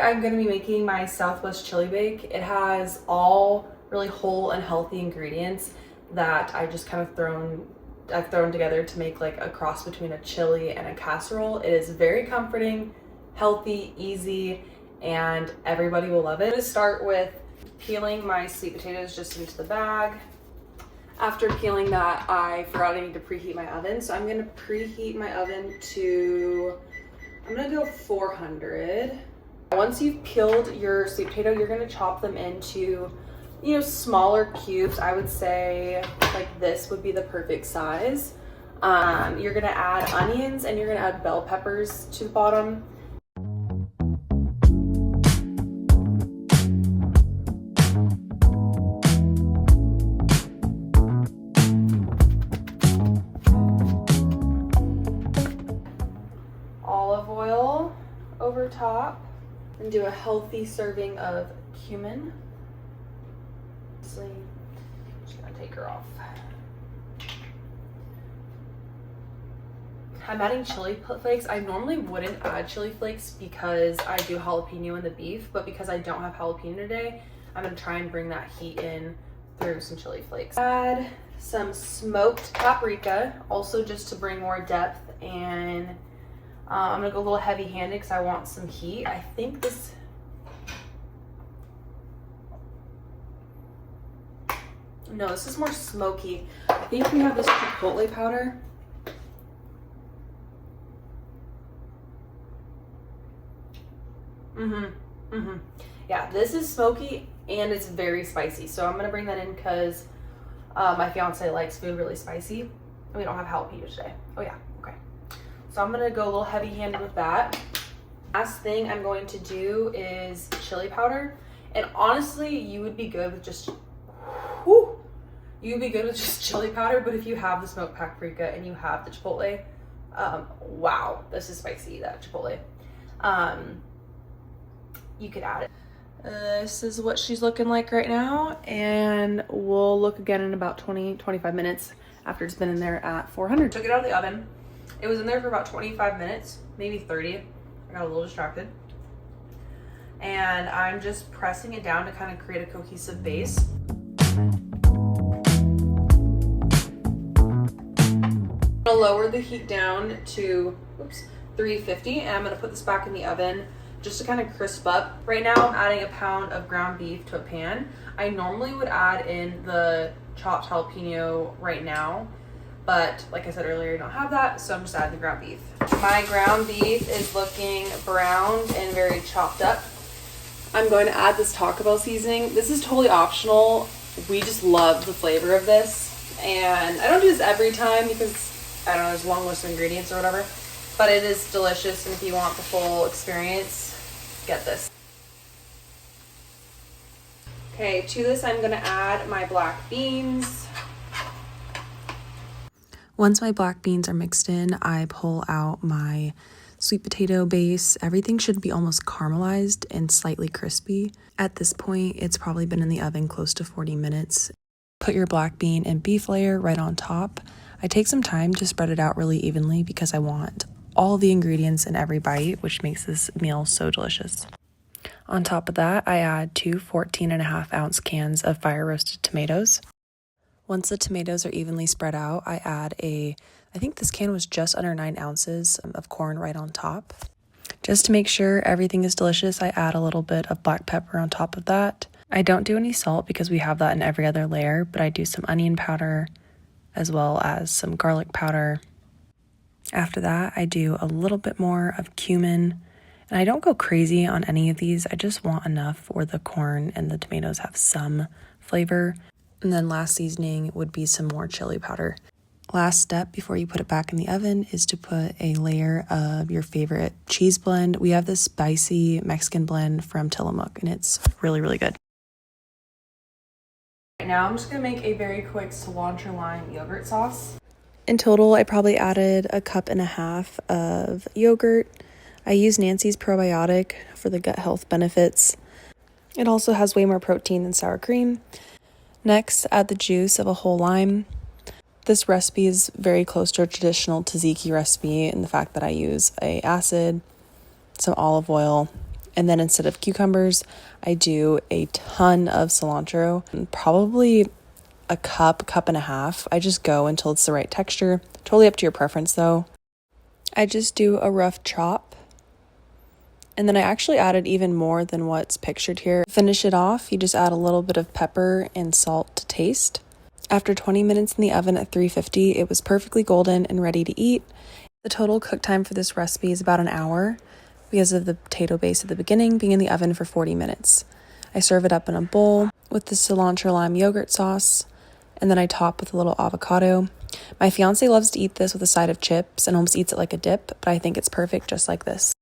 I'm going to be making my Southwest chili bake. It has all really whole and healthy ingredients that I've thrown together to make like a cross between a chili and a casserole. It is very comforting, healthy, easy, and everybody will love it. I'm going to start with peeling my sweet potatoes just into the bag. After peeling that, I forgot I need to preheat my oven. So I'm going to preheat my oven to, I'm going to go 400. Once you've peeled your sweet potato, you're going to chop them into, smaller cubes. I would say like this would be the perfect size. You're going to add onions and you're going to add bell peppers to the bottom. Olive oil over top, and do a healthy serving of cumin. I'm just gonna take her off. I'm adding chili flakes. I normally wouldn't add chili flakes because I do jalapeno in the beef, but because I don't have jalapeno today, I'm gonna try and bring that heat in through some chili flakes. Add some smoked paprika, also just to bring more depth, and I'm gonna go a little heavy-handed because I want some heat. I think this, no, this is more smoky. I think we have this Chipotle powder. Yeah, this is smoky and it's very spicy. So I'm gonna bring that in because my fiance likes food really spicy. And we don't have jalapeno today. Oh yeah, okay. So I'm gonna go a little heavy-handed with that. Last thing I'm going to do is chili powder. And honestly, you would be good with just chili powder, but if you have the smoked paprika and you have the Chipotle, wow, this is spicy, that Chipotle. You could add it. This is what she's looking like right now, and we'll look again in about 20-25 minutes after it's been in there at 400. Took it out of the oven. It was in there for about 25 minutes, maybe 30. I got a little distracted. And I'm just pressing it down to kind of create a cohesive base. I'm gonna lower the heat down to 350, and I'm gonna put this back in the oven just to kind of crisp up. Right now I'm adding a pound of ground beef to a pan. I normally would add in the chopped jalapeno right now, but like I said earlier, I don't have that, so I'm just adding the ground beef. My ground beef is looking browned and very chopped up. I'm going to add this Taco Bell seasoning. This is totally optional. We just love the flavor of this, and I don't do this every time because I don't know, there's a long list of ingredients or whatever, but it is delicious, and if you want the full experience, get this. Okay, to this I'm gonna add my black beans. Once my black beans are mixed in, I pull out my sweet potato base. Everything should be almost caramelized and slightly crispy. At this point, it's probably been in the oven close to 40 minutes. Put your black bean and beef layer right on top. I take some time to spread it out really evenly because I want all the ingredients in every bite, which makes this meal so delicious. On top of that, I add 2 14.5-ounce cans of fire roasted tomatoes. Once the tomatoes are evenly spread out, I add I think this can was just under 9 ounces of corn right on top. Just to make sure everything is delicious, I add a little bit of black pepper on top of that. I don't do any salt because we have that in every other layer, but I do some onion powder as well as some garlic powder. After that, I do a little bit more of cumin, and I don't go crazy on any of these. I just want enough where the corn and the tomatoes have some flavor. And then last seasoning would be some more chili powder. Last step before you put it back in the oven is to put a layer of your favorite cheese blend. We have this spicy Mexican blend from Tillamook, and it's really, really good. Right now I'm just gonna make a very quick cilantro lime yogurt sauce. In total, I probably added 1.5 cups of yogurt. I use Nancy's probiotic for the gut health benefits. It also has way more protein than sour cream. Next, add the juice of a whole lime. This recipe is very close to a traditional tzatziki recipe in the fact that I use an acid, some olive oil, And then instead of cucumbers, I do a ton of cilantro, probably a cup and a half. I just go until it's the right texture. Totally up to your preference though. I just do a rough chop. And then I actually added even more than what's pictured here. To finish it off, you just add a little bit of pepper and salt to taste. After 20 minutes in the oven at 350, it was perfectly golden and ready to eat. The total cook time for this recipe is about an hour because of the potato base at the beginning being in the oven for 40 minutes. I serve it up in a bowl with the cilantro lime yogurt sauce, and then I top with a little avocado. My fiance loves to eat this with a side of chips and almost eats it like a dip, but I think it's perfect just like this.